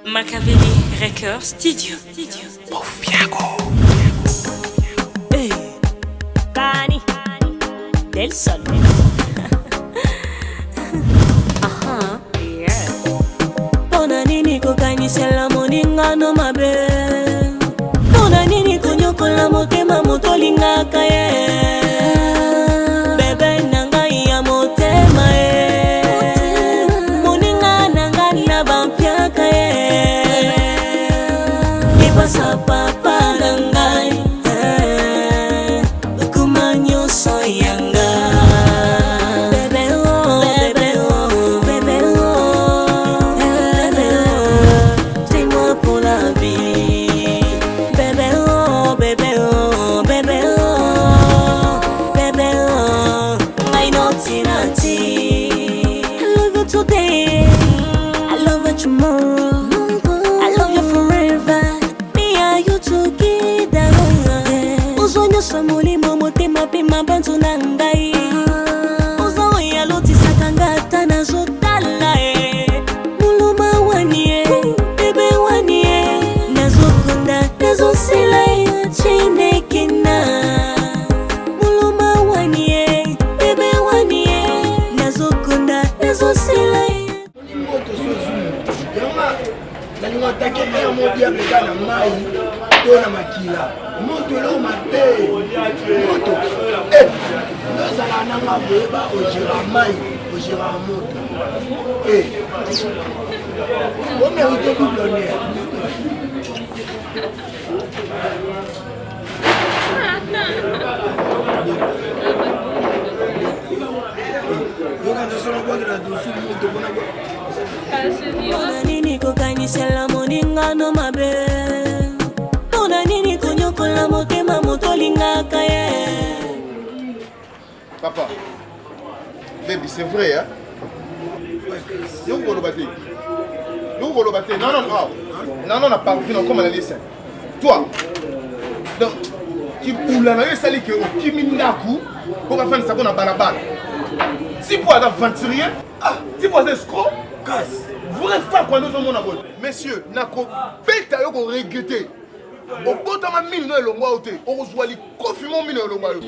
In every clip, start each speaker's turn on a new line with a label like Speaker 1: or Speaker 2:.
Speaker 1: Machiavelli Record Studio.
Speaker 2: Buffiago.
Speaker 1: Hey. Cani. Del Sol. Aha. Yeah. Pona nini kokanyisela moninga no mabe. Pona nini konyokola motema motolingaka ye. Bebe nanga ya motema ye. Moninga nanga na bampiaka ye. Ipasa papa nangai. Ukumanyo soyanga. Bebe oh, bebe oh, bebe oh, bebe oh. Dis-moi pour la vie. Bebe oh, bebe oh, bebe oh, bebe oh. I know Tinati. I love you today. I love you tomorrow. I love you forever. Me and you together. Uzonyo samuli motema pima bantu nangai. Uzo ya loti sakangata na zotala muluma wanie, bebe wanie. Nazokunda, nazosila ya chinekina. Muluma wanie, bebe wanie. Nazokunda, nazosila ya
Speaker 2: Nalinga attaquer meilleur mondial na mai tona makila moto lo mate moto ndosala nanga boyeba ojira mai ojira moto o mérite double honneur
Speaker 1: Pona nini kokanyisela moninga no mabe. Pona nini konyokola motema motolingaka ye.
Speaker 3: Papa, baby, c'est vrai, hein? Yo, vous l'obéissez. Yo, vous l'obéissez. Non, non, non. Non, non, on a pas vu, non, comme elle a dit. Toi, donc, tu poules, là, ça dit que au Kiminaku, pour faire une seconde à Balabal. Si pour être aventurier, si pour être escroc, vrai faire quand nous sommes en abonné. Messieurs, nako, bêta yo ko regretter. Au bota ma mine no elongwa ote, o reçoit li confirmation mine elongwa yo.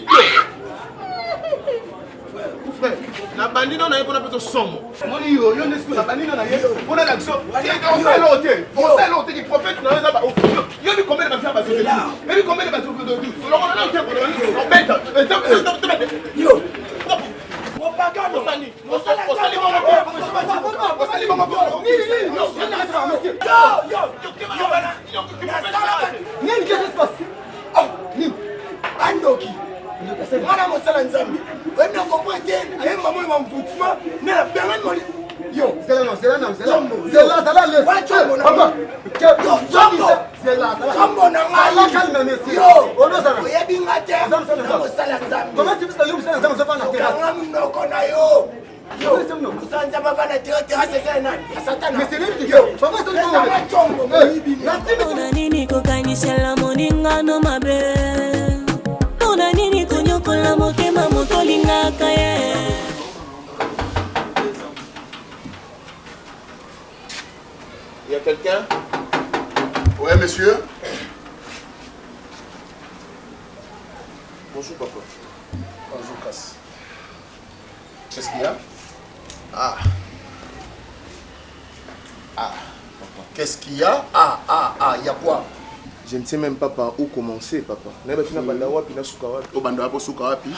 Speaker 3: Frère, na bandino na yepona peto somo. Moni yo nesko na bandino na ye. Pona l'action. On sait l'autre. On sait l'autre qui prophète na za ba. Yo ni combien de mafia ba zote. Et ni combien de bateaux de tout. On a un temps pour on bête. Yo. Propagande Sani. On sali mama.
Speaker 2: Nini qu'est-ce qui se passe? Oh, Nim. Andoki. Mwana mosala nzambe. Wewe ndio comprendre, aye maman mwa mputima, mais la personne moli. Yo, c'est là. Papa. C'est là. Jambo na ngai. Calme monsieur. Yo, onosana. Oyebi ngate. Mosala nzambe. Comment tu fais yo mosala nzambe na terrasse? Kanga mnoko na yo. Yo, musanza baba na terrasse c'est nani? Satana. Mais c'est lui yo. Papa c'est le chombo.
Speaker 1: Pona nini kokanyisela moninga no mabe. Pona nini konyokola motema motolingaka ye.
Speaker 3: Il y a quelqu'un?
Speaker 4: Ouais, monsieur.
Speaker 3: Bonjour papa.
Speaker 4: Bonjour, Casse. Qu'est-ce qu'il y a? Qu'est-ce qu'il y a? Il y a quoi?
Speaker 3: Je ne sais même pas par où commencer, papa. N'importe banda wapi na suka wapi.
Speaker 4: Au banda wapi suka wapi?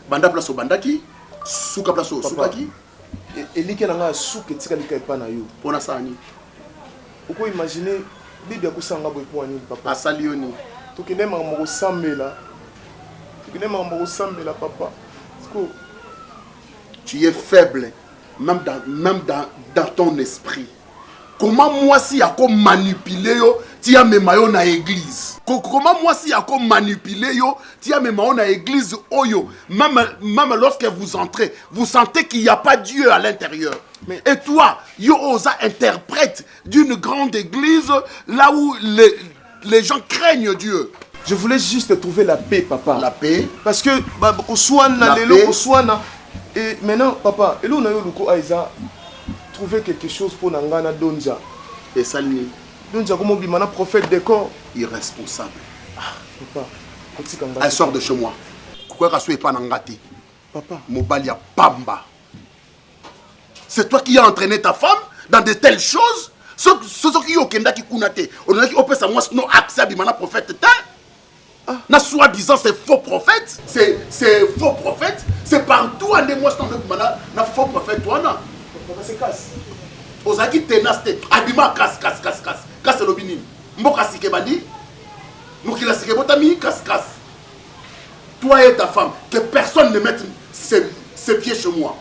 Speaker 4: Banda place au bandaki? Suka place au sukaki?
Speaker 3: Elike na nga suka tika lika epa na yo.
Speaker 4: Pona sani.
Speaker 3: Uko imaginer bibi akusanga boy po ani papa.
Speaker 4: Asalioni.
Speaker 3: Tukine mama ko sambela. Tukine mama ko sambela papa. Siko
Speaker 4: Tu es faible, même dans ton esprit. Comment moi si y'a comme manipuler yo, tu as mes maillots na église. Comment moi si y'a comme manipuler yo, tu as mes maillots na église oyo. Même lorsque vous entrez, vous sentez qu'il n'y a pas Dieu à l'intérieur. Et toi, yo osa interprète d'une grande église là où les gens craignent Dieu.
Speaker 3: je voulais juste trouver la paix, papa.
Speaker 4: La paix.
Speaker 3: Parce que Oswana,
Speaker 4: La
Speaker 3: Lelo,
Speaker 4: paix.
Speaker 3: Oswana, Et maintenant, papa, et là on a eu le Aïza trouver quelque chose pour Nangana Donja.
Speaker 4: Et Salini.
Speaker 3: Donja, comme on dit, maintenant prophète décor.
Speaker 4: Irresponsable.
Speaker 3: Papa,
Speaker 4: elle sort de chez moi. Pourquoi tu n'es pas Nangati?
Speaker 3: Papa.
Speaker 4: Mobalia Pamba. C'est toi qui as entraîné ta femme dans de telles choses? Ce qui est Kenda qui kunate. On a dit, on peut savoir si non accès à Bimana prophète. Na soi-disant c'est faux prophète. C'est faux prophète. C'est partout en des mois na faux prophète. Toi, non.
Speaker 3: Papa, c'est casse.
Speaker 4: Ozaki tenaste. Abima casse. Casse le bini. Mboka sikebandi. Moukila sikebotami casse. Toi et ta femme, que personne ne mette ses pieds chez moi.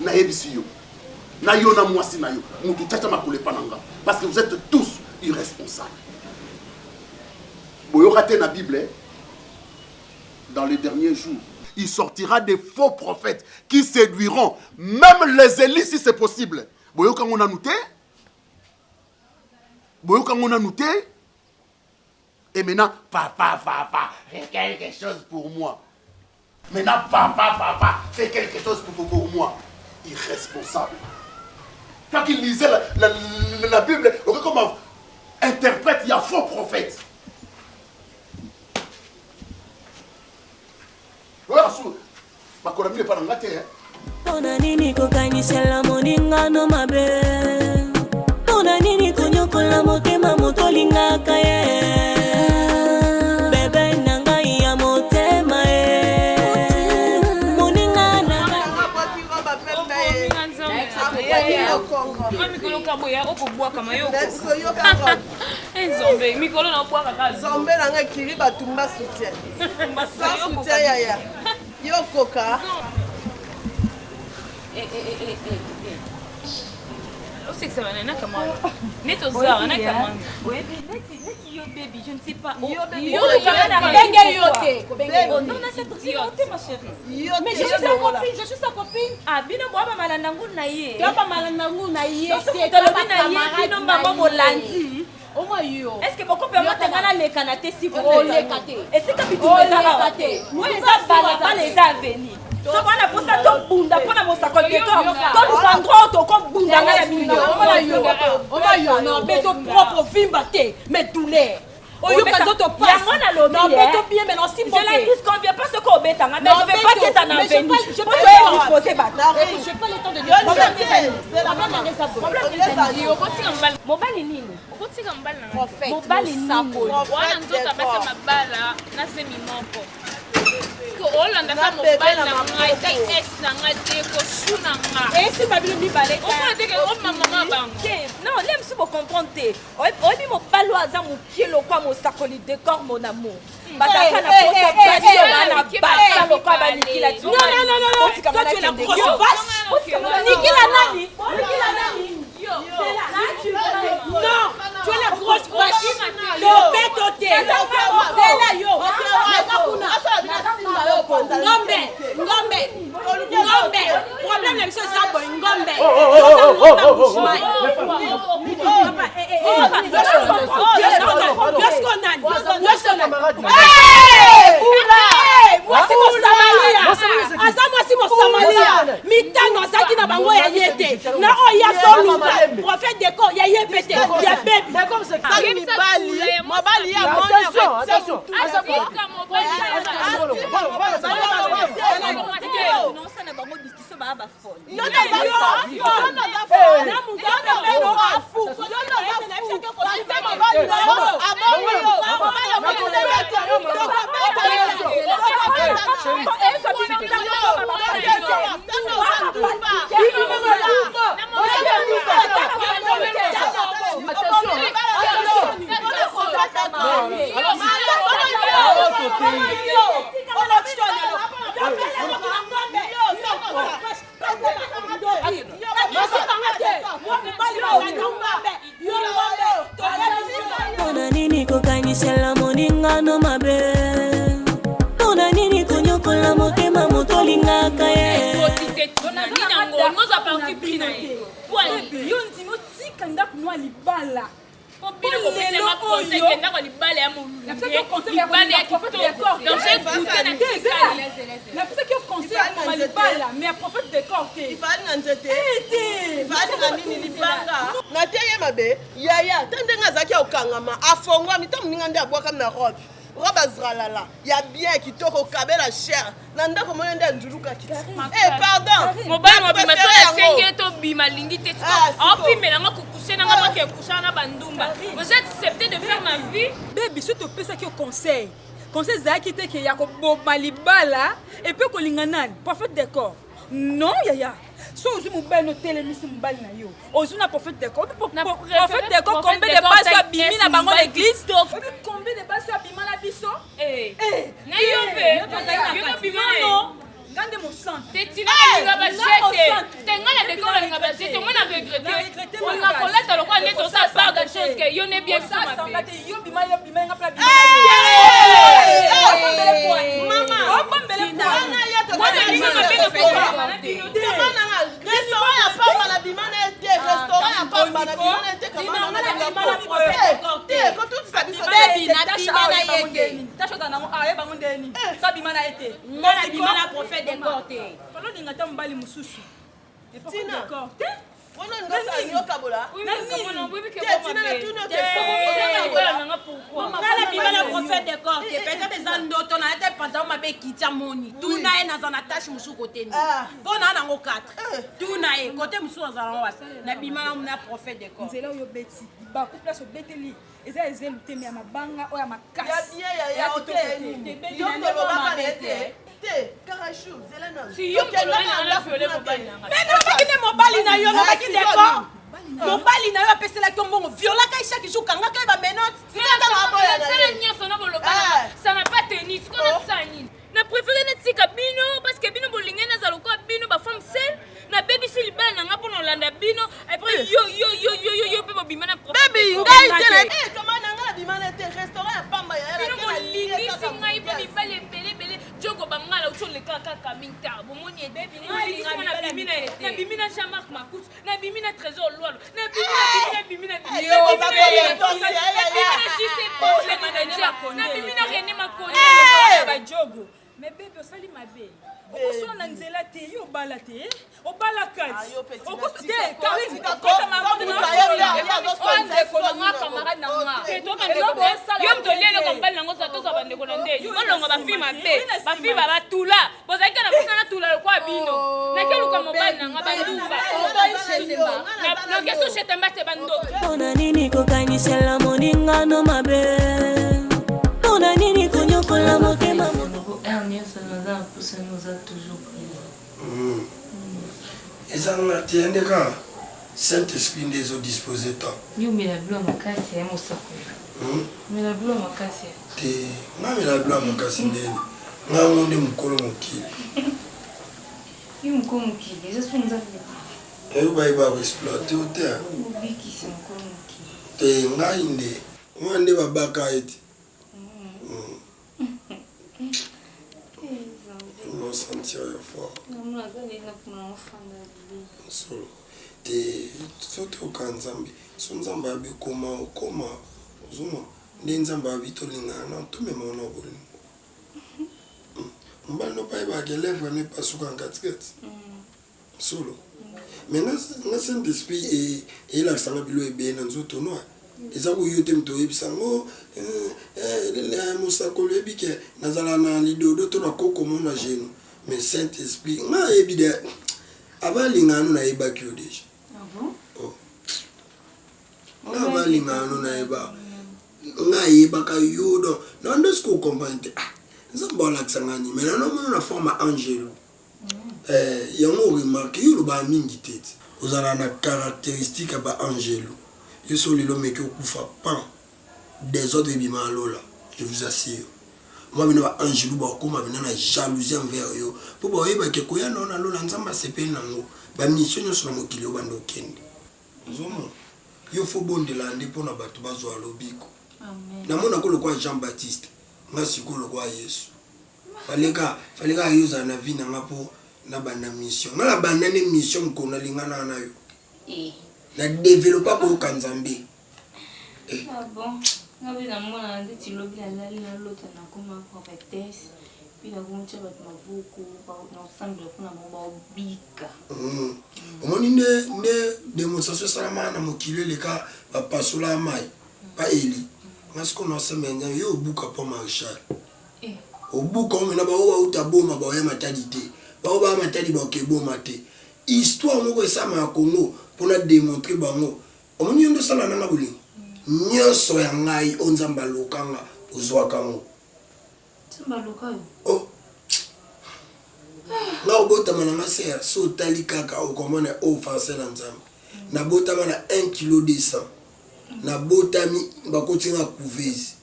Speaker 4: Na ebisiyo. Na yo na mwasi na yo. Moutou tchacha makule pananga. Parce que vous êtes tous irresponsables. Boyo raté la Bible. Dans les derniers jours, il sortira des faux prophètes qui séduiront même les élites si c'est possible. Boyo quand on a noté. Et maintenant, papa, fais quelque chose pour moi. Maintenant, papa, fais quelque chose pour moi. Irresponsable. Toi qui lisais la Bible, comment interprète, il y a faux prophètes.
Speaker 1: Pona nini kokanyisela moningano mabe? Pona nini konyokola motema motolingaka ye? Bebe nanga ya motema ye. Moningana
Speaker 5: Nzombe, mikolo na bwa kaka.
Speaker 6: Nzombe na nga kiri batumba soutien. Sans soutien yaya. Yo koka.
Speaker 5: C'est que ça va n'a comment. Net aux heures, n'a comment. Oui, net yo baby, je ne sais pas. Yo baby. Non, na cette priorité ma chérie.
Speaker 6: Mais
Speaker 5: je suis sa copine. Ah, bino boa ba malandangu na ye.
Speaker 6: Yo ba malandangu na ye.
Speaker 5: C'est que le bina ye bino maman molandi. Est-ce que beaucoup de gens ont les canatés si vous voulez? Et c'est que vous avez moi les abala pas les avenirs. So wana posa to bunda pona mosako keto to lukandro to ko bunda na mino oma yo no beto propre vimba te mais douleur oyo kazo to pas non beto bien mais non si je la dis qu'on vient pas ce qu'on beta mais je vais pas que ça n'en vienne je peux pas disposer ba je pas le temps de dire mobali nini okotika mbala na mobali nini wana nzota basa mabala na semi moko Olanda ka mobile na ngai ta es na ngai te ko suna nga. Esi babilo mi baleka. O ma te ke o mama bango. Non, l'aime si vous comprendre. Obi mo balo aza mo kielo kwa mo sakoli décor mon amour. Bataka na posa passion na basa lo kwa ba nikila tu. Non. Toi tu es la grosse vache. Nikila nani? Non, tu es la grosse vache. Le bête c'est là yo. Ngombe. Problème la mission ça boy ngombe. Moi c'est mon Samaria. Mitano azaki na bango ya yete. Na oya soluka. Prophète décor ya yepete. Ya bébé. Mais comme c'est ça mobali ya mona. Attention. Non, ça n'a pas de discussion, bah, bah, folle. Non,
Speaker 1: Pona nini kokanyisela moningano mabe? Pona nini konyokola motema motolingaka ye?
Speaker 5: Yo ndimo tika ndaku noa libala. Bino kopesa conseil kenda kwa libale ya mulungu. Libale ya kitoko. Donc j'ai goûté na tikali.
Speaker 7: Na pesa ki conseil kwa libala mais prophète de corps te.
Speaker 6: Ifali na nzete. Ifali na nini libanga. Na teye mabe yaya tandenga zaki okangama afongwa mito mninga nde abwaka na robe. Robe azralala. Ya bien kitoko kabela cher. Na ndako mona nde nduluka kiti. Pardon.
Speaker 5: Mobile mobile so senge to bima lingi te. Api melanga kukusha na ngaba ke kusha na bandumba. Vous acceptez de faire ma vie?
Speaker 7: Baby, si tu pesa ki conseil. Conseil zaki te ke ya ko boma libala et puis ko lingana prophète de corps. Non yaya. So ozu mobile no telemisi mobile na yo. Ozu na prophète de corps. Prophète de corps combien de basa bimi na bango l'église? Combien de basa bima na biso?
Speaker 5: Na yo bima no.
Speaker 7: Gande mon sang.
Speaker 5: Tetina nga ba jete. Tenga na décor nga ba jete. Moi na regretter. On a collecte le quoi net on ça part de choses que yo n'est bien ça ma vie.
Speaker 7: Yo bima nga pla bima. Maman.
Speaker 5: Moi na bima ma bino ko.
Speaker 6: Restaurant ya pamba na bima na été. Restaurant ya pamba na bima na été. Comment on a bima na bima. Quand tout ça
Speaker 7: baby na bima na été. Tasho ta na aye bango ndeni. Ça bima na été.
Speaker 1: Na bima na prophète de corps te.
Speaker 7: Palo ninga ta mbali mususu.
Speaker 6: Tina.
Speaker 7: Te?
Speaker 6: Wana ngasa yoka bola.
Speaker 5: Oui mais comment on veut que
Speaker 6: Tina na tout notre
Speaker 1: Nana bima na prophète de corps te. Peut-être des andoto na ete pantalon mabe kitia moni. Tuna e na zana tâche musu côté ni. Bona na ngo 4. Tuna e côté musu na zana wasa. Na bima na prophète de corps.
Speaker 7: Nzela yo beti. Ba ku place beteli. Eza ezelu teme ya mabanga oya makasi.
Speaker 6: Ya hotel. Yo ko baete. Carachou, Zelena.
Speaker 5: Si yo na violé mobile na.
Speaker 1: Mais non pas que mobile na yo no ba ki d'accord. Mobile na yo apesela ki mbongo viola kai chaque jour kanga kai ba menotte.
Speaker 5: Ça n'a pas tenu. Ce qu'on a sani. Na préféré net sika bino parce que bino bolinga na zaloko bino ba femme seule. Na baby si libana nga pour landa bino et puis yo pe bobima na prophète.
Speaker 6: Baby ngai tele. Comment nga bima na te restaurant ya pamba ya.
Speaker 5: Bino bolingi singa ipo bibale bele jogo bangala ucho le kaka minta. Bomoni baby ngai na bimina Jean-Marc Macoute, na bimina Trésor Loalo, na bimina
Speaker 6: yo ba
Speaker 5: na bimina René Makone
Speaker 7: ba jogo. Mais bébé osali mabe. Okoso na nzela te yo bala te. Obala kati. Okoso te Karine kaka maman na on ko na camarade na nga.
Speaker 5: To ka ndeko yo mtolele ko mbali nango sa to sa bandeko na ndeni. Bolongo ba fi mabe. Ba fi ba tula. Bozalika na busana tula kwa bino. Na kelu ka mobali na nga bandumba. Na keso shetemba te bando.
Speaker 1: Ona nini kokanyisela moningano mabe. Ona nini konyokola motema.
Speaker 8: Ça nous a toujours pris.
Speaker 2: Et ça nous a tenu quand Saint-Esprit nous a disposé tant.
Speaker 8: Nous, mais la blanc, ma casse, c'est un mot. Mais la blanc, ma casse.
Speaker 2: Moi, mais la blanc, ma casse, c'est un mot de mon colon qui.
Speaker 8: Il me comme qui. Les autres nous ont fait.
Speaker 2: Et vous allez exploiter au terre.
Speaker 8: Oui, qui c'est mon colon qui.
Speaker 2: T'es un gars, moi, on est pas bakaïti. On sentir fort. Solo. Te soto kanzambi. Sonzamba abi koma okoma. Ozumo. Ndenzamba abi tolingana to mema ona bolingo. Mbano pa iba ke lèvre ne pas sous en casquette. Solo. Maintenant na Saint-Esprit et la sanga bilo e bien nzoto noa. Eza ko yote mto ebisango le musakolo ebike nazala na lidodo to na koko mona jeno mais Saint-Esprit na ebide abalingano na ebaki déjà.
Speaker 8: Ah bon?
Speaker 2: Oh. Na abalingano na eba nga ebaka yodo na ndo sko comprendre nzamba la tsangani mais na no na forme angelo yango remarque yo ba mingi tete ozala na caractéristique ba angelo. Je suis l'homme qui okufa pas des autres bima lola, je vous assure. Moi je vais angelou ba ko ma bina na jalousie envers yo. Pour ba yeba ke ko ya non na lola nzamba sepe nango. Ba mission sur mo kili obando kende. Nzomo. Yo fo bonde la ndi pona batu bazo alobiko.
Speaker 8: Amen.
Speaker 2: Na mona ko lo kwa Jean-Baptiste. Nga siko lo kwa Yesu. Faleka yuza na vie na ngapo na bana mission. Na bana ne mission ko na lingana na yo. Na développer pour Kanzambi.
Speaker 8: Ah bon, ngabe na mona ndeti lobi la lali na lota na kuma prophétesse. Puis la gontia bat mabuku ba na ensemble kuna ba bika.
Speaker 2: Omoni ne démonstration salama na mokile leka ba pasola mai. Ba eli. Ngasko na semenya yo buka po marshal. Obuka omena ba o utaboma ba ya matadi te. Ba o ba matadi ba kebo mate. Histoire moko esama ya Congo pona démontrer bango. Omoni ndo sala na bolingo. Nyonso ya ngai onzamba lokanga ozwa kango.
Speaker 8: Tsamba lokayo.
Speaker 2: Oh. Na obota mananga ser so tali kaka o komona o français na nzambe. Na bota mana 1 kilo de sang. Na bota mi bakotinga couveuse.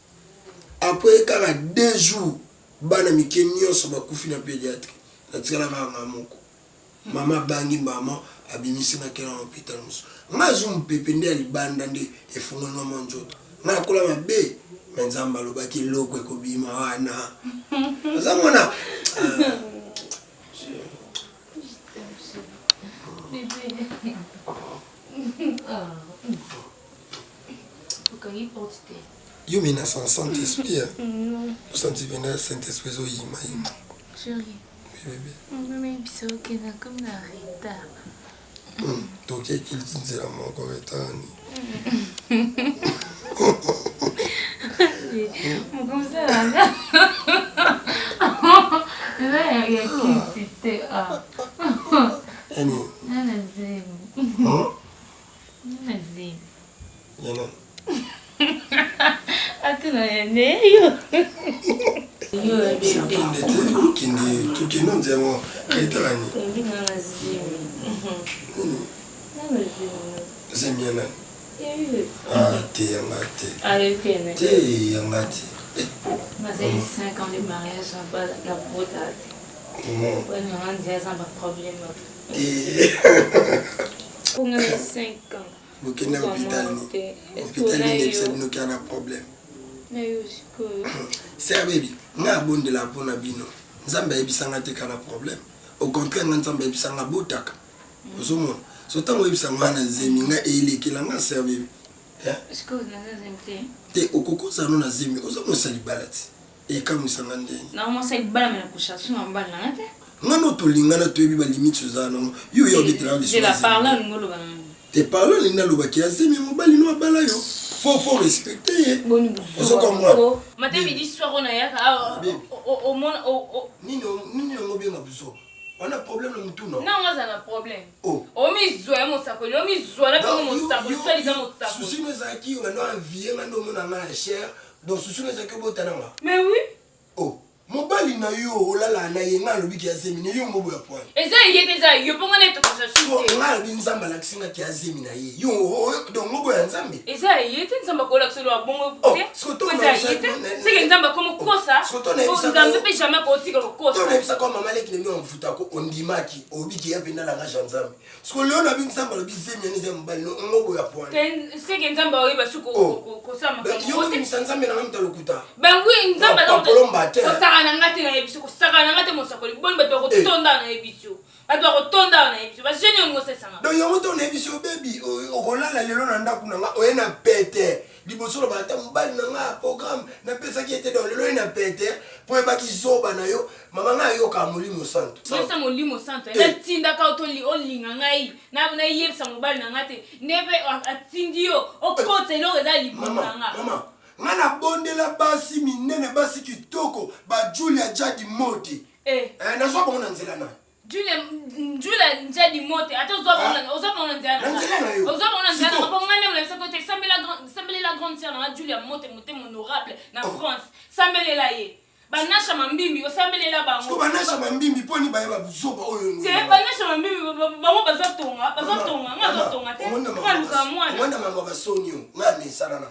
Speaker 2: Après kaka 2 jours bana mike nyonso bakufi na pédiatrie. Na tikala kaka moko. Mama bangi mama abimisi na kela hôpital musu. Ngazu mpepe nde alibanda nde efungwa manjoto. Na kola mabe menzamba lobaki lokwe kobima wana. Zamona. You mean as un Saint-Esprit? Non. Saint-Esprit, Saint-Esprit, so yima.
Speaker 8: Chérie.
Speaker 2: Oui, bébé.
Speaker 8: Mais c'est ok, na comme na rita.
Speaker 2: Donc, il dit la mort comme étant.
Speaker 8: Comme ça, là. Là, il y a qui c'était. Ah.
Speaker 2: Annie.
Speaker 8: Nana Zim. Nana Zim.
Speaker 2: Yana.
Speaker 8: Attends, il y a yo bébé.
Speaker 2: Tu qui non diamant. Etalani.
Speaker 8: Nana Zim. Nana Zim.
Speaker 2: C'est bien là. Ah, t'es yangate.
Speaker 8: Allez, ok.
Speaker 2: T'es yangate.
Speaker 8: Mais c'est 5 ans de mariage, on va la brodade. Ouais, nous on dit ça, pas de problème. Pour nous, 5 ans.
Speaker 2: Vous qui n'avez pas d'hôpital, nous qui avons un problème. C'est baby, nous avons de la bonne abino. Nous avons un problème. Au contraire, nous avons un botaka. Vous avez surtout que nous avons un zemi, nous avons un servi.
Speaker 8: Est-ce que vous avez un
Speaker 2: te okokoza no na zemi ozo sali balati e kamu sangande
Speaker 8: na mo sali bala mena kushashu ngamba na te
Speaker 2: ngano to lingana to yebi ba limite zana yo yo bitira
Speaker 8: je la parle ngolo bana
Speaker 2: te parle linga lo baki azemi mo bali no bala yo faut respecter
Speaker 8: boni
Speaker 2: ozo komwa
Speaker 8: matin midi soir on a ya au monde
Speaker 2: nini ngo bien ngabuso on a problème na mutu no
Speaker 8: non on a un problème o mi zoe mo sakoli o mi zoe na pe mo sakoli sali za mo sakoli
Speaker 2: souci me zaki on a envie ngano mo na na cher donc souci me zaki botana nga
Speaker 8: mais oui
Speaker 2: oh mobali na yo olala na yenga lobi ki azemi ni yo mobo ya point
Speaker 8: eza yete za yo ponga ne to kushashu
Speaker 2: nga lobi nzamba la kisinga ki azemi na ye yo donc mobo ya nzambe
Speaker 8: eza yete nzamba ko la kusolo bongo
Speaker 2: te
Speaker 8: c'est que nzamba comme kosa nzamba pe jamais ko tika ko kosa
Speaker 2: to nebisa ko mama leki ni mfuta ko ondimaki obiki ya penda la ngaja nzambe sko leo na bi nzamba lobi zemi ni zembali no mobo ya point
Speaker 8: c'est que nzamba oyiba suko ko sama
Speaker 2: yo ni nzambe na ngamta lokuta
Speaker 8: ben oui nzamba
Speaker 2: la
Speaker 8: ko nangate na ebiso ko saka nangate mo sakoli boni bato ko tonda na ebiso bato ko tonda na ebiso ba jenyo ngo sesanga
Speaker 2: donc yo to na ebiso baby okolala lelo na ndaku na nga oye na pete liboso ba ta mbali na nga programme na pesa ki était dans lelo na pete po ba ki zoba na yo mama nga yo ka molimo santo
Speaker 8: yebisa molimo santo na tinda ka to li olinga ngai na yebisa mobali na ngate nebe atindi yo okote lo eza libonga nga
Speaker 2: mama ngana bondela basi minene basi kitoko ba Julia Jadi Moti na so bona nzela na
Speaker 8: Julia Jadi Moti atozo bona nzela na ba ngane mla sa côté sambela la grande sœur na Julia Moti honorable na France sambela ye banasha mambimbi osambelela bango
Speaker 2: ko banasha mambimbi poni ba yeba buzoba oyo
Speaker 8: te banasha mambimbi bango bazotonga ngazotonga te ngaluka mwana
Speaker 2: mwana mama basonyo ngani sala na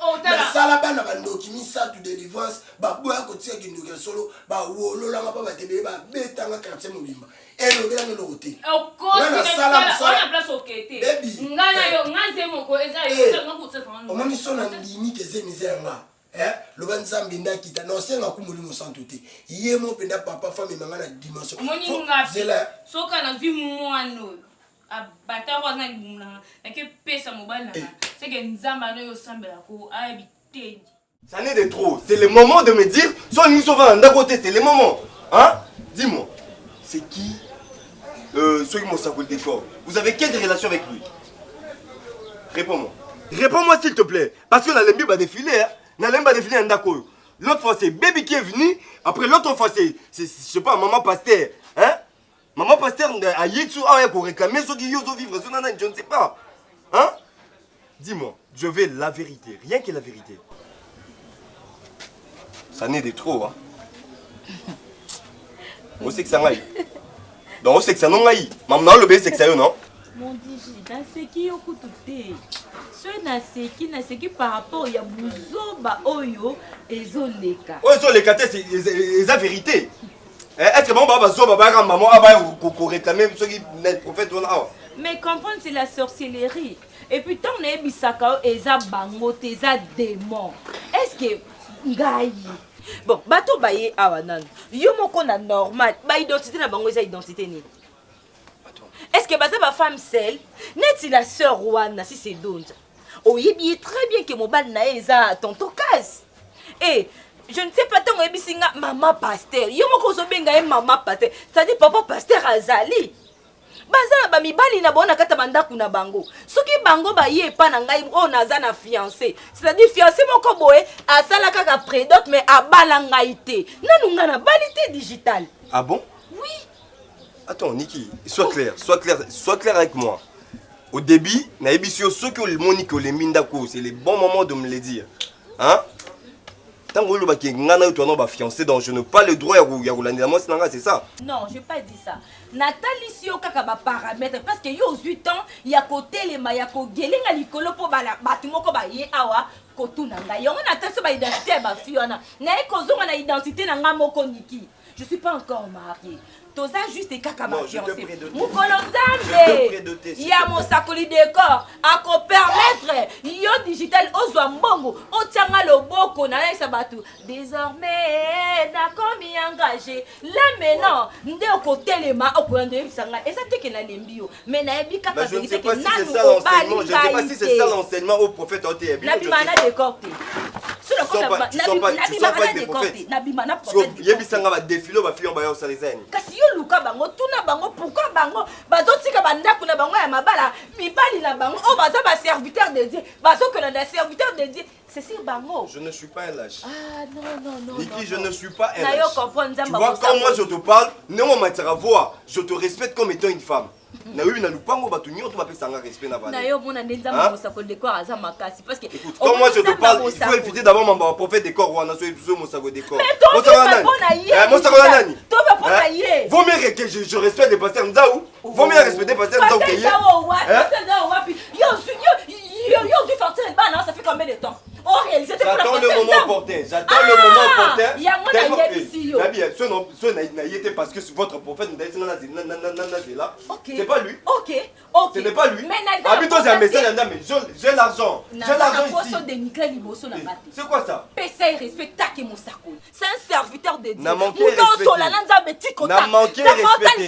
Speaker 8: otala
Speaker 2: sala bana bandoki misatu délivrance baboya kotia kindoka solo ba wolola ngaba batebe ba betanga quartier mobimba elobela ngelo kote
Speaker 8: ngana sala place okete ngana yo nganze moko eza yo ngakutsa
Speaker 2: omoni sona ndimi keze mizanga loba nzambe ndakita na osenga kumulimo santo te yemo penda papa femme manga na dimension
Speaker 8: moni ngapi soka na vi mwano abata ko na libumna na ke pesa mobile na c'est que nzamba no yo sambela ko habiter.
Speaker 9: Ça n'est de trop. C'est le moment de me dire soit nous sauvons d'un côté, c'est le moment. Hein? Dis-moi, c'est qui ceux qui m'ont sacré le décor? Vous avez quelle relation avec lui? Réponds-moi. Réponds-moi s'il te plaît. Parce que la lembi va défiler, hein? La lembi va défiler un d'accord. L'autre fois c'est Baby qui est venu. Après l'autre fois c'est je sais pas, Maman Pasteur. Hein? Maman Pasteur a Yitsu pour réclamer ceux qui osent vivre. Je ne sais pas. Hein? Dis-moi, je veux la vérité. Rien que la vérité. Ça n'est de trop, hein? On sait que ça n'aille. Donc on sait que ça n'aille. Maman, le bébé, c'est que ça y est, non?
Speaker 10: Mon Digi, dans ce qui est au coup de thé, ce qui par rapport à Bouzoba Oyo et Zoleka.
Speaker 9: Oh, Zoleka, c'est la vérité. Est-ce que maman va Zoba, maman va réclamer ceux qui sont prophètes?
Speaker 10: Mais comprendre, c'est la sorcellerie. Et puis, tant on est bisaka, eza bango, eza démon. Est-ce que Ngaï? Bon, bato baye awanan. Yo moko na normal. Ba identité na bango eza identité ni. Est-ce que baza ba femme seule? Net la sœur Wana si c'est donc. Oh, yebi très bien que mobile na eza tonton casse. Et je ne sais pas tant yebi singa maman pasteur. Yo moko zo benga maman pasteur. C'est-à-dire papa pasteur azali. Bazala ba mibali na bona kata bandaku na bango. Soki bango ba ye pa na ngai o naza na fiancé. C'est-à-dire fiancé moko boye asala kaka prédote mais abala ngai te. Nanunga na balité digitale.
Speaker 9: Ah bon?
Speaker 10: Oui.
Speaker 9: Attends, Niki, sois clair avec moi. Au début, na ebisio ceux qui ont le monique les mindako, c'est les bons moments de me le dire. Hein? Tant que vous avez fiancé, donc je n'ai pas le droit à c'est ça?
Speaker 10: Non, je n'ai pas dit ça. Nathalie, si vous avez des paramètres, parce que yo 8 ans, il y a côté les maya ko gelenga likolo po bala batumoko ba ye awa kotunanga. Yo on attend ça identité ba fiona. Na ekozonga na identité na ngamoko Niki. Je suis pas encore mariée. Toza juste kaka ma fiancée. Mukolo nzambe. Ya mosakoli décor ako permettre yo digital ozwa mbongo otianga loboko na yesa batu. Désormais d'accord mi engagé. Là maintenant nde okotelema okoyande bisanga. Eza teke na lembio. Mais na yebi kaka
Speaker 9: je ne sais pas si c'est ça l'enseignement. Je ne sais pas si c'est ça l'enseignement au prophète Otébi.
Speaker 10: Na bimana décor te. Sur le compte na bimana décor te. Na bimana prophète.
Speaker 9: Yebisanga ba défilé ba fion ba yo salezani.
Speaker 10: Kasi yo luka bango tuna bango pourquoi bango bazotika bandako na bango ya mabala mibali na bango o baza ba serviteur de Dieu bazo que na serviteur de Dieu c'est sur bango.
Speaker 9: Je ne suis pas un lâche.
Speaker 10: Ah non.
Speaker 9: Niki, je ne suis pas un
Speaker 10: na
Speaker 9: lâche.
Speaker 10: yo comprendre
Speaker 9: Tu vois quand moi je te parle, non ma voix, je te respecte comme étant une femme. Na oui na lupango batu nyoto ba pesa nga respect na bana.
Speaker 10: Na yo mona ndenza mosa ko décor aza makasi parce que
Speaker 9: écoute, quand moi je te parle, il faut éviter d'abord mon prophète décor ou na so mosa ko décor.
Speaker 10: Mosa ko nani? To ba pona ye.
Speaker 9: Vaut mieux que je respecte les pasteurs Nzaou. Vaut mieux respecter les pasteurs Nzaou que ye. Yo
Speaker 10: du fortune bana, ça fait combien de temps?
Speaker 9: J'attends le moment opportun. J'attends le moment opportun.
Speaker 10: Il y a mon aïe ici.
Speaker 9: Parce que votre prophète est là. C'est pas lui.
Speaker 10: Ok.
Speaker 9: Ce n'est pas lui. Habitons un message, mais j'ai l'argent. J'ai l'argent ici. C'est quoi ça?
Speaker 10: PC respecte mon saco. C'est un serviteur de Dieu.
Speaker 9: N'a manqué respecté. N'a manqué respecté.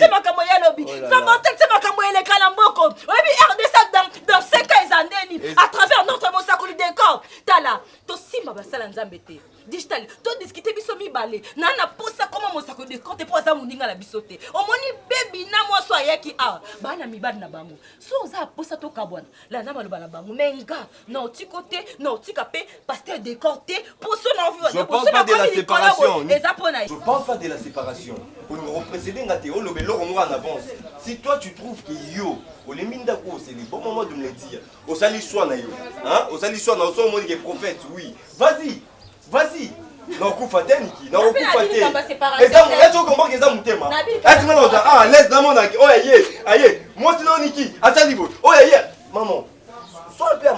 Speaker 10: Dans 5 années, à travers notre monsacoli décor. Tala, to simba basala nzambe te. Digital, to discuter biso mibale. Nana posa comment monsacoli décor te posa mundinga la bisote. Omoni baby na mo so yeki a. Bana mibale na bango. So za posa to kabwana. La na maloba na bango. Menga, non ti côté, non ti capé, pasteur décor te. Poso na envie.
Speaker 9: Je parle pas de la séparation. Je parle pas de la séparation. Pour nous représenter ngate o lobelo en avance. Si toi tu trouves que yo c'est le bon moment de me le dire. Au sali soit na yo. Hein? Au sali soit na so moni que prophète, oui. Vas-y. Non kufa teniki, non kufa te. Et ça est-ce qu'on comprend que ça mutema? Est-ce que non ah laisse dans mon oh aïe. Moi sinon Niki, à ça niveau. Oh aïe. Maman. Sois un peu à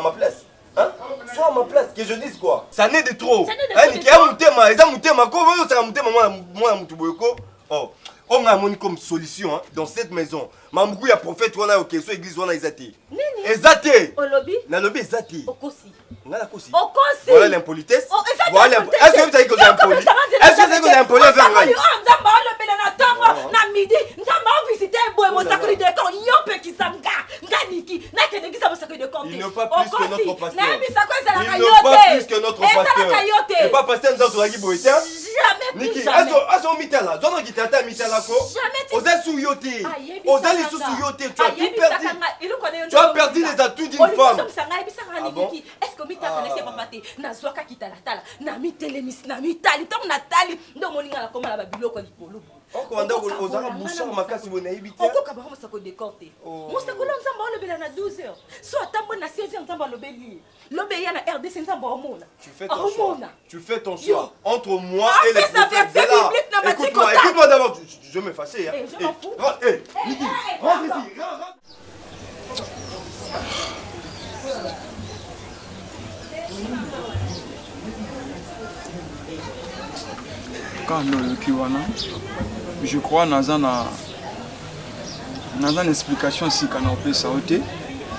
Speaker 9: ma place. Hein? Sois à ma place, que je dise quoi? Ça n'est de trop. Hein Niki, a mutema, ça mutema comment ça mutema moi mutuboyoko. Oh. On a mis comme solution hein, dans cette maison. Mamoukou ya prophète wana ok so église wana izati. Ezate.
Speaker 10: Olobi.
Speaker 9: Nalobi ezate.
Speaker 10: Okosi.
Speaker 9: Ngala kosi.
Speaker 10: Okosi.
Speaker 9: Voilà l'impolitesse.
Speaker 10: Voilà l'impolitesse.
Speaker 9: Est-ce que vous savez que vous êtes impoli? Est-ce que vous savez que vous êtes impoli avec un gars?
Speaker 10: Nzamba olobela na tongo na midi. Nzamba visiter boy mo sakoli de corps. Yope ki sanga. Nganiki. Na kene ki sa mo sakoli de corps.
Speaker 9: Il n'est pas plus que notre pasteur.
Speaker 10: Na bisa ko ezala ka
Speaker 9: Il
Speaker 10: yote.
Speaker 9: n'est pas plus que notre pasteur.
Speaker 10: Et
Speaker 9: pas pasteur dans ton boïta.
Speaker 10: Jamais plus
Speaker 9: Niki,
Speaker 10: jamais.
Speaker 9: aso mitala. Zona ki tata mitala ko. Oza suyote. Oza lisu suyote. Tu as tout perdu. Tu as perdu les atouts d'une femme.
Speaker 10: Ah bon? Est-ce que mita connaissait papa te na zwaka kitala tala na mitelemis na mitali tom natali ndo moninga la koma la babilo ko likolo.
Speaker 9: Okanda ozala bouchard makasi bona ibite.
Speaker 10: Okoka ba mosako décorté. Mosako lo nzamba olobela na 12h. So atambo na 16h nzamba lobeli. Lobeya na RDC nzamba omona.
Speaker 9: Tu fais ton choix. Tu fais ton choix entre moi et les
Speaker 10: prophètes de là.
Speaker 9: Écoute-moi d'abord, je vais me fâcher.
Speaker 10: Je m'en fous.
Speaker 9: Niki, rentre ici, rentre.
Speaker 11: Quand le Kiwana, je crois dans une explication si qu'on peut sauter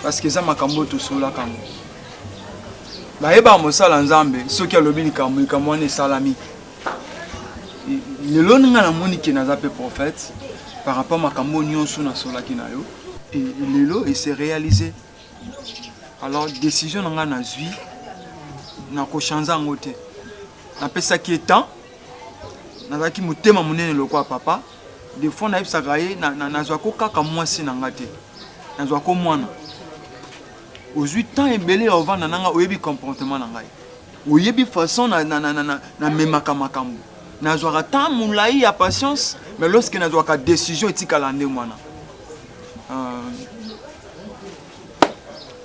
Speaker 11: parce que ça m'a camboté sur la cam. Bah eba mosala nzambe soki alobi kamwe kamwane salami. Le longa na moni ki naza pe prophète par rapport à makambo nyonso na sola ki na yo et lelo il s'est réalisé. Alors décision nga na zui na ko changer ngote. Na pesa ki temps nazaki mutema munene lokwa papa des fois na ibsaka ye na zwako kaka mwasi na ngate na zwako mwana ozui temps ebele ovanda nanga oyebi comportement na ngai oyebi façon na memaka makambo na zwaka temps mulai ya patience mais lorsque na zwaka décision etikala nde mwana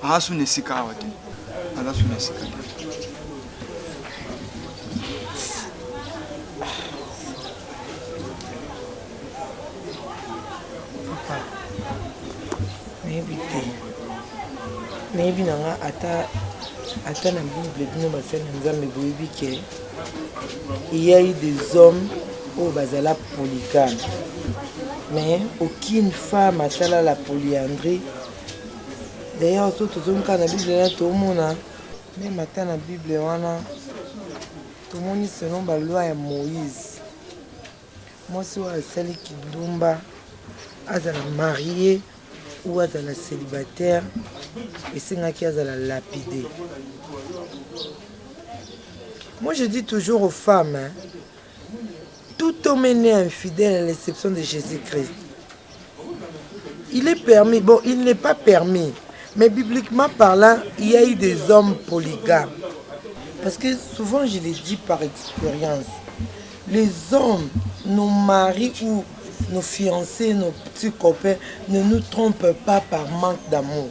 Speaker 11: asu nesika awate alasu nesika
Speaker 12: nayebi nanga ata na bible bino basali na nzambe boyebi ke il y a eu des hommes oyo bazala polygame mais aucune femme asala la polyandrie. D'ailleurs so tozomika na bible wana tomona meme ata na bible wana tomoni selon baloi ya Moïse mwasi oyo asali kindumba azala marié ou azala célibataire esengaki azala lapidé. Moi je dis toujours aux femmes, hein, tout homme est né infidèle à l'exception de Jésus-Christ. Il est permis, bon il n'est pas permis, mais bibliquement parlant, il y a eu des hommes polygames. Parce que souvent je l'ai dit par expérience, les hommes, nos maris ou nos fiancés, nos petits copains ne nous trompent pas par manque d'amour.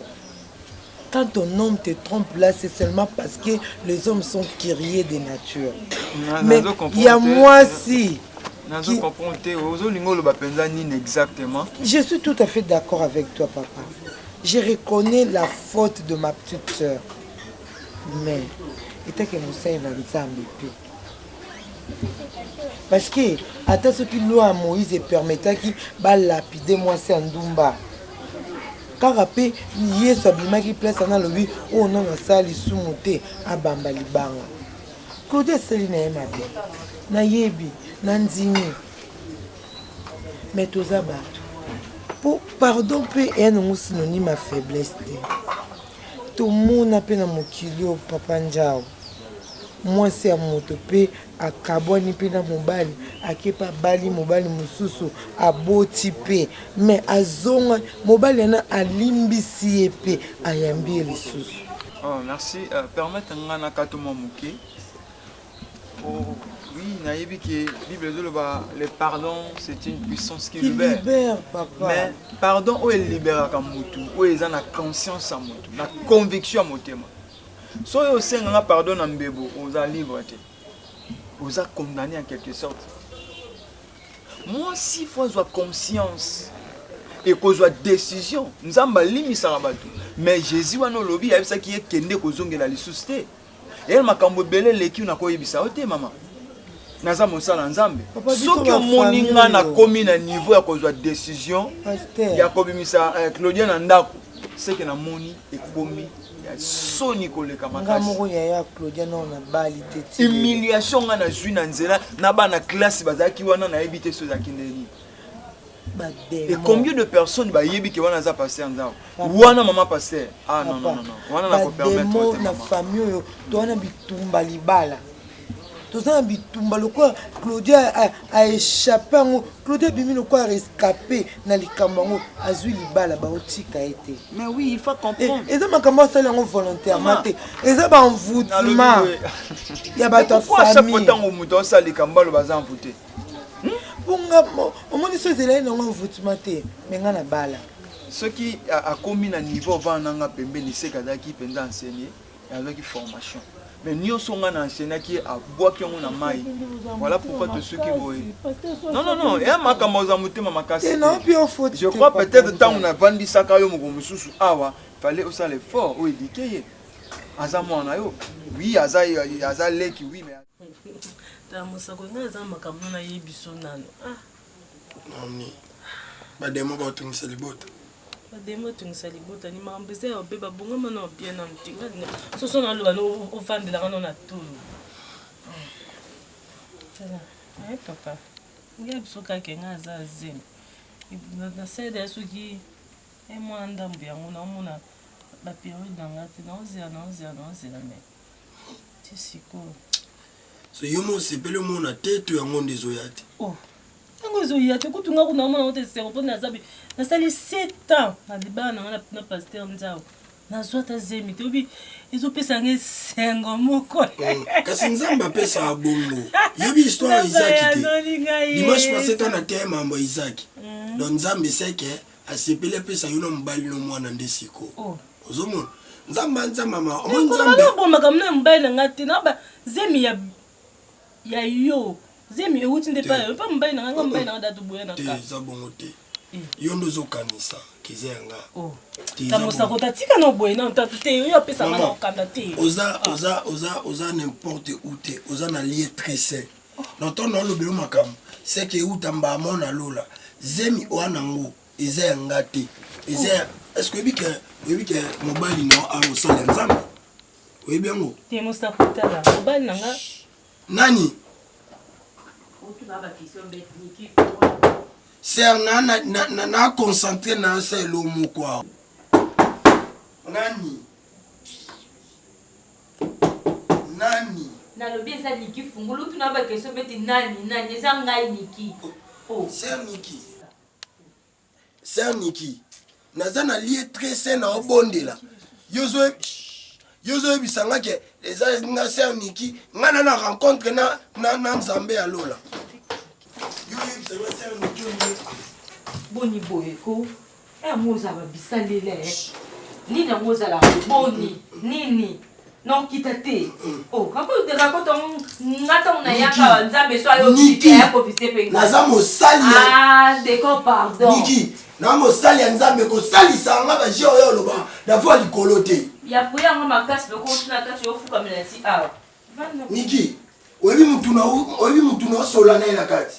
Speaker 12: Quand ton homme te trompe là, c'est seulement parce que les hommes sont curieux de nature. Mais il y a moi aussi. Je suis tout à fait d'accord avec toi, papa. Je reconnais la faute de ma petite soeur. Mais, parce que, attends ce que loi Moïse permettait qu'il va lapider moi c'est Ndumba. Car après, il y a ce qui place dans le vie où on a sali sumuté à Bamba Libanga. Côté Céline Mabe, Nayebi, Nanzini, mais tous abattus. Pour pardon, peut être synonyme à faiblesse. Tout le monde a peine à mon kilo, papa Njao. Moi, c'est à mon topé, à Kabouani, pena mobali, à Kepa Bali, mobali, Moussousou, à Botipe, mais à Zonga, mobali, à Limbisi épée, à Yambi et les sous.
Speaker 11: Oh, merci. Permettez-moi de vous moquer. Oui, naïbi que Bible le pardon, c'est une puissance qui libère.
Speaker 12: Papa.
Speaker 11: Mais pardon, où il libère à Moutou, où il a la conscience à Moutou, la conviction à Moutou. Si vous avez pardon à Mbebo, vous êtes libre. Vous êtes condamné en quelque sorte. Moi, si vous avez conscience et que vous avez décision, nous avons limité. Mais Jésus a dit qu'il y a ça qui est kende kozonge la lissusté. Et ma kambobele leki na ko yebisa ote mama. Naza mosala nzambe. Soki moninga na komi na niveau ya kozwa décision ya kobimisa Claudien na ndako. c'est que na moni ekomi ya soni koleka
Speaker 12: nga moko yaya Claudia na ona bali te
Speaker 11: humiliation nga na zwi na nzela na bana classe bazaki wana na yebite so zaki ndeni. Et combien de personnes ba yebi ke wana za passer ndao wana mama passer ah non non non wana na ko permettre
Speaker 12: na famille yo to wana bitumba libala to za bitumba lokwa Claudia a échappé ngo Claudia bimi lokwa rescapé na likambango azui libala ba otika été.
Speaker 11: Mais oui, il faut comprendre.
Speaker 12: Et ça makambo ça ngo volontairement te et ça ba envoûtement ya ba ta famille.
Speaker 11: Pourquoi ça pourtant au muto ça likambalo baza envoûté?
Speaker 12: Bunga omoni so zela na envoûtement te mais nga na bala.
Speaker 11: Ce qui a commis na niveau vananga pembe ni sekadaki penda enseigner avec formation. Mais nous sommes en enseignant qui a bois qui ont na mai. Voilà pourquoi tous ceux qui voient. Non non non, et ma kamoza mutema makasi. Je crois peut-être tant on a vendu ça kayo mo mususu awa, fallait aussi l'effort ou éduquer. Aza mwana yo. Oui, aza leki oui mais
Speaker 6: Musako ngaza makambo na yebiso nano.
Speaker 2: Nani. Bademo ba tungisa libota.
Speaker 6: Bademo tungisa libota ni mambeze ya beba bonga mana bien na mtinga. Soso na loba no ofandela kana na tulu. Tala. Ai papa. Ngia bisoka ke ngaza zemi. Na sede suki e mwanda mbyangu na mona ba periode ngati na ozia me. Tisiko.
Speaker 2: So yomo sepele mona teto yango ndezoyate.
Speaker 6: Oh. Yango zoyate kutunga kuna mona wote se repona na zabi. Na sali 7 ans na libana na pasteur Nzao. Na zwata zemi te obi ezopesa nge sengo moko.
Speaker 2: Kasi Nzamba pesa abongo. Yobi histoire Isaac te. Dimanche passé ta na te mambo Isaac. Donc Nzambe seke asepele pesa yuno mbali no mwana ndesiko. Oh. Ozomona Nzamba mama.
Speaker 6: Nzambe bo makamna mbali ngati na ba zemi ya yo zemi euti ndepa yo pa mbayi na nga datu boya na ka
Speaker 2: te za bongo te yo ndo zokanisa kizanga
Speaker 6: oh tamosa ko tatika no boya na tatu te yo pesa nga okanda te
Speaker 2: oza n'importe où te oza na lieu très sain n'entend no lo belo makam c'est que utamba mona lola zemi oana ngo eza ngate eza est-ce que bike mobile no a osala Nzambe oui bien ngo
Speaker 6: te mosa ko tala mobile nanga
Speaker 2: Nani? Sœur na concentré na c'est l'homme quoi. Nani?
Speaker 10: Na lobi eza Niki fungulu tu na ba question beti nani eza ngai Niki.
Speaker 2: Oh, Sœur Niki. Naza na lié très sain na obondela. Yozo bisanga ke eza nga Sœur Niki ngana na rencontre na Nzambe ya lola. Yozo bisanga Sœur Niki
Speaker 10: boni boyeko moza ba bisalele ni na moza la boni nini non kitate oh kako de raconte ngata una yaka Nzambe so ayo kike ya ko visite pe
Speaker 2: naza mosali
Speaker 10: ah d'accord pardon
Speaker 2: Niki na mosali ya Nzambe ko salisa nga ba jio yo loba davoi likolo te
Speaker 10: ya kuya nga makasi be ko tuna kati yo fuka melati awa
Speaker 2: Niki oyebi mutu na sola na ina kati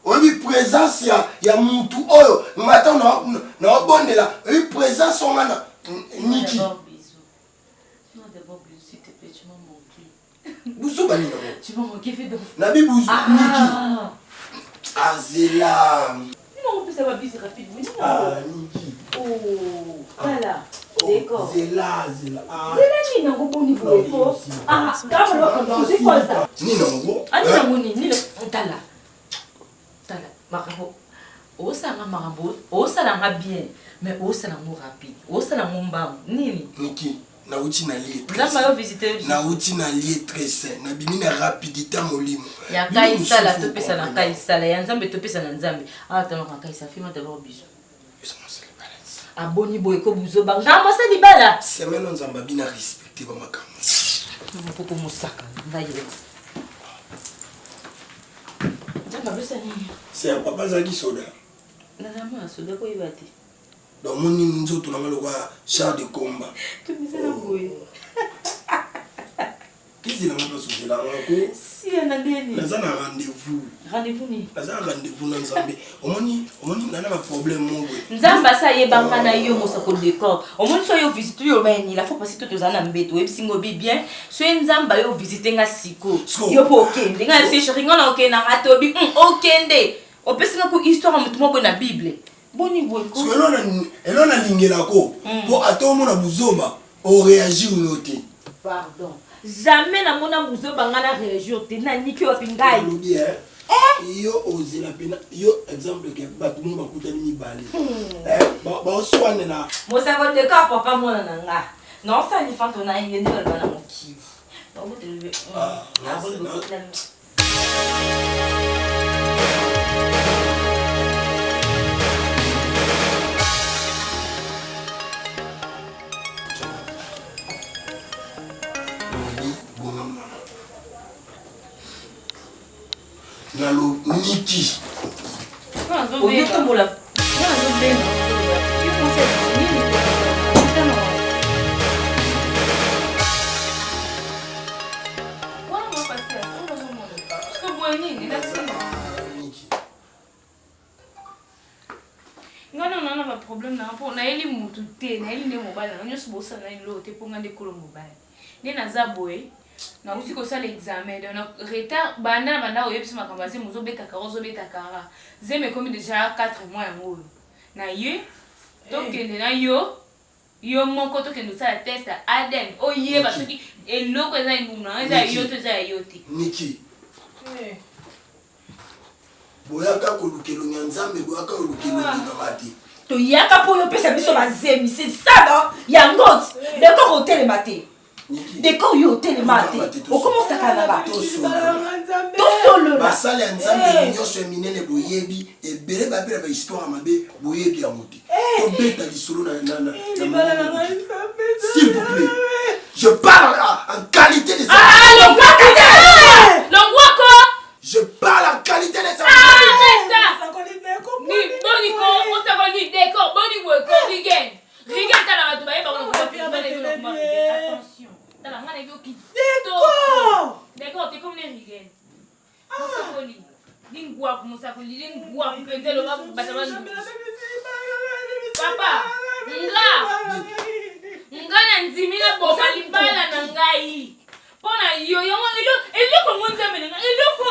Speaker 2: oyebi présence ya mutu oyo ngata na obondela oyebi présence ngana Niki Bouzou bani na mo.
Speaker 10: Tu m'as manqué fait donc.
Speaker 2: Nabi bouzou Niki. Azela.
Speaker 10: Non, plus ça va plus rapide.
Speaker 2: Niki.
Speaker 10: Oh, voilà. D'accord.
Speaker 2: Zela.
Speaker 10: Zela ni na ngoko ni bo. Ah, kama lo c'est quoi ça?
Speaker 2: Ni na ngoko.
Speaker 10: Ani na ngoni ni tala. Marabo. Osala marabo, osala nga bien, mais osala ngo rapide. Osala ngo mbam. Nini?
Speaker 2: Niki. Na uti na lié très sain na bimi na rapidité molimo
Speaker 10: ya kaisa la topesa na kaisa la ya Nzambe topesa na Nzambe atama ka kaisa fima d'abord biso aboni boyeko buzo banga masa libala
Speaker 2: semaine Nzamba bina respecter ba makambo
Speaker 10: moko musaka ngaye Nzamba besa ni
Speaker 2: c'est papa zaki soda
Speaker 10: na zama soda ko ibati
Speaker 2: donc mon nzoto na ngalo kwa char de combat
Speaker 10: tu misala boye
Speaker 2: Qu'est-ce que tu as là?
Speaker 10: Si, on a des
Speaker 2: rendez-vous.
Speaker 10: Rendez-vous ni.
Speaker 2: Rendez-vous dans Zambie. On a un problème.
Speaker 10: Nzamba ça y est bangana yo mosako décor. Au moins soit yo visite yo bani, la faut passer tout aux ana mbeto et singo bien. Soit nzamba yo visiter nga siko. Yo po okende. Nga se chiringa na okena ngatobi. Okende. On peut singa ko histoire mutu mo na Bible. Boni boy ko.
Speaker 2: So elona lingela ko. Po atomo na buzoba. On réagit ou noté.
Speaker 10: Pardon. Jamais na mona buzoba ngana réagir te na niki wa pingai.
Speaker 2: Yo osé la peine. Yo exemple que batu mo bakutani mibale. Ba swane na.
Speaker 10: Mo sa vote ka papa mona nanga. Non ça ni fanto na ngende na bana mo ki. Donc te lever.
Speaker 2: Nalo Niki.
Speaker 8: Non, pas problème na po na eli mutu te na eli ne mobile na nyoso bosa na ilo te ponga de kolo mobile. Ne na zaboe na usi ko sala examen na retard banda oyebisa makambazi muzo beta kara. Zeme komi déjà 4 mois yango. Na ye donc na yo moko to kendo sala test aden oye ba soki eloko eza imuna eza yo to eza yote.
Speaker 2: Niki. Boyaka kolukelo nyanzambe boyaka kolukelo ngamati.
Speaker 10: To yaka po yo pesa biso bazemi c'est ça non yangot décor hôtel maté décor yo hôtel maté on commence à kanaba to solo
Speaker 2: basala nzambe nyonso minene boyebi e bere ba histoire mabe boyebi ya muti to beta lisolo na s'il vous plaît je parle en qualité de je parle en qualité de ça.
Speaker 8: Ni boniko, on t'a vendu décor, boniko, rigen. Rigen t'as la baie par le attention. T'as la main qui décor, t'es comme les rigen. Moussakoli. Lingua, moussakoli, lingua, pente le va battre. Papa, nga na nzimina boba libala na ngai. Pona yo eloko monza menanga eloko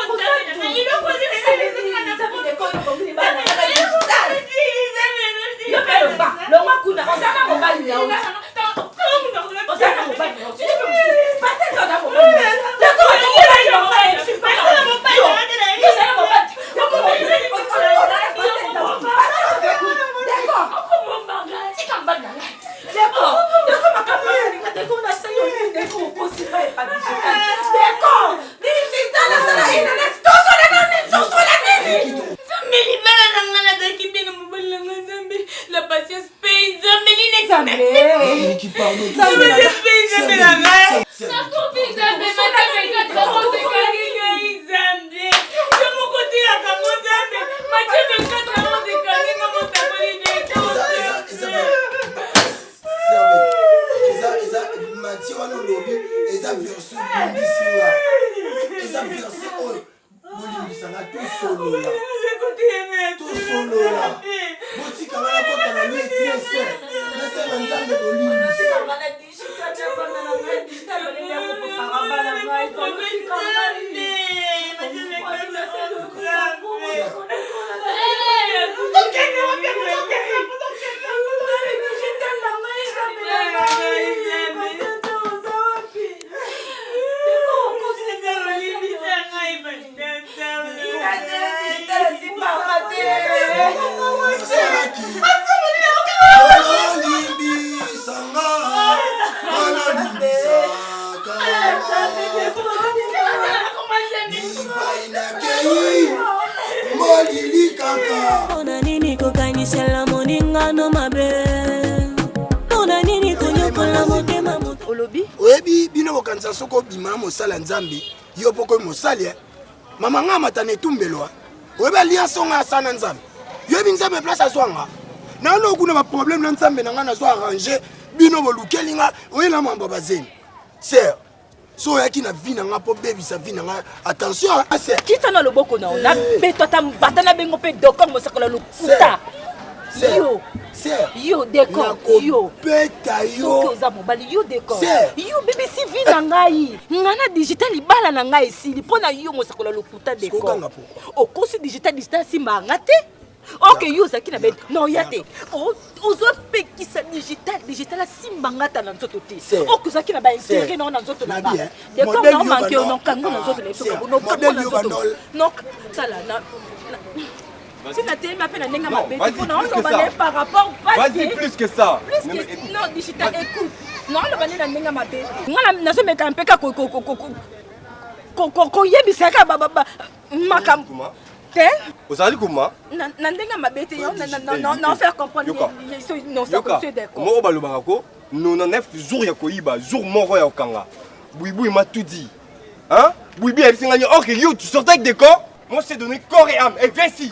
Speaker 8: la patience paye,
Speaker 2: Oyebi bino bokanisa soko bima mosala nzambe yo poko mosali mama nga matane tumbelwa oyebi alliance nga sana nzambe yoyebi nzambe place azwanga na no kuna ba problème na nzambe na nga na zo arranger bino bolukeli nga oyela mambo bazeni sœur so oyaki na vie na nga mpo bebisa vie na nga attention
Speaker 10: kita na loboko na ona beto ata mbata na bengo mpe dokor mosakala lokuta yo décor yo
Speaker 2: beta yo
Speaker 10: soki oza mobali yo décor yo bebisi vie na ngai ngana digital libala na ngai esili mpo na yo mosakala lokuta décor okosi digital asimba te ok yo ozalaki na bete non ya te ozopekisa digital asimbanga ta na nzoto te ok ozalaki na baintere nao na nzoto na ba décor naomanke nokango na nzoto na esoka tala si na télé m'appelle un nenga mabé par rapport
Speaker 9: vas-y plus que ça
Speaker 10: non digital écoute non le bande na nenga mabé ngala nazo meka mpeka ko yebisaka baba makam te
Speaker 9: ozali kuma
Speaker 10: na ndenga mabé te non faire comprendre non ça c'est d'accord
Speaker 9: mo balobaka ko 99 jours ya koyiba jour moko ya okanga Bouiboui m'a tout dit hein Bouiboui elle s'est gagné ok yo tu sortais avec des corps moi je t'ai donné corps et âme et viens ici.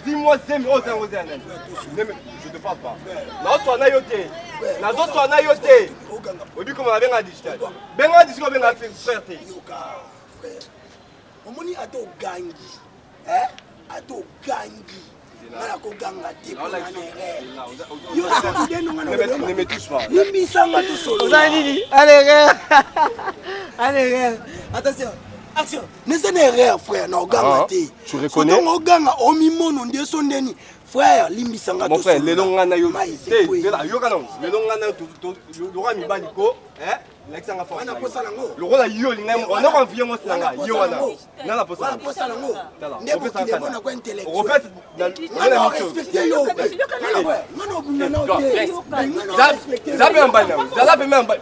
Speaker 9: Dis-moi, je te parle pas. Ne me touche pas.
Speaker 2: Allez, attention. Action. Ne c'est pas erreur, frère. Non, ganga te.
Speaker 9: Tu reconnais?
Speaker 2: Non, ganga. Omimono ndiye sondeni. Frère, limbisanga to.
Speaker 9: Mon frère, les longs ngana yo. Yo kanon. Les longs ngana to. Lora mi baniko. L'exanga force. Le rôle yo linga. On a confié moi sanga. Yo wana. Na la posa.
Speaker 2: Ne po ki de bona ko intellect.
Speaker 9: On répète.
Speaker 2: Non, respectez yo. Non, vous non.
Speaker 9: Ça peut en bas. Ça peut en bas.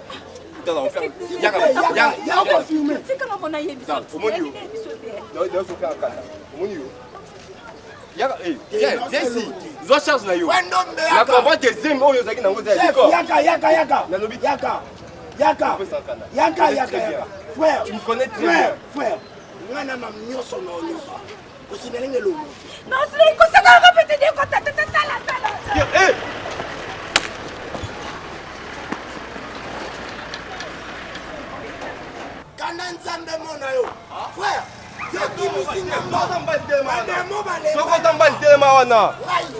Speaker 9: Tu me connais très bien.
Speaker 2: Frère. Kananzambe mona yo. Frère, yo kimusinga mba.
Speaker 9: Soko tambali telema wana.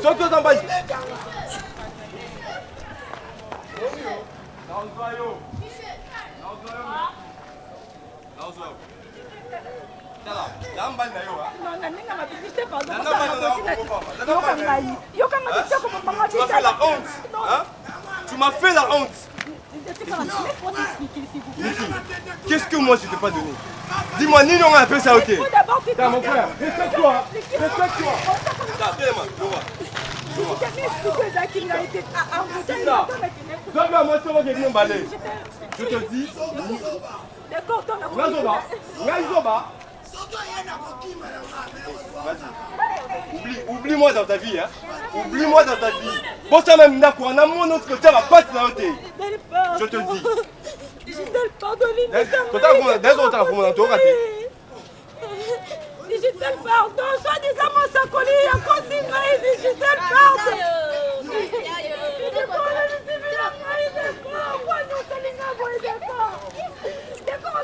Speaker 9: Soko tambali. Tu m'as fait la honte. Qu'est-ce que moi je t'ai pas donné? Dis-moi, Nino on a appelé ça ok. Mon frère, respecte-toi. Respecte-toi. Je te dis. Oublie-moi dans ta vie, hein. Oublie-moi dans ta vie. Bon, ça même n'a quoi. On a mon autre côté, va pas te noter. Je te le dis.
Speaker 10: Digital, pardonne-moi. Digital, pardon. Soi-disant, mon sacoli, il y a consigné. Digital, pardon. D'accord,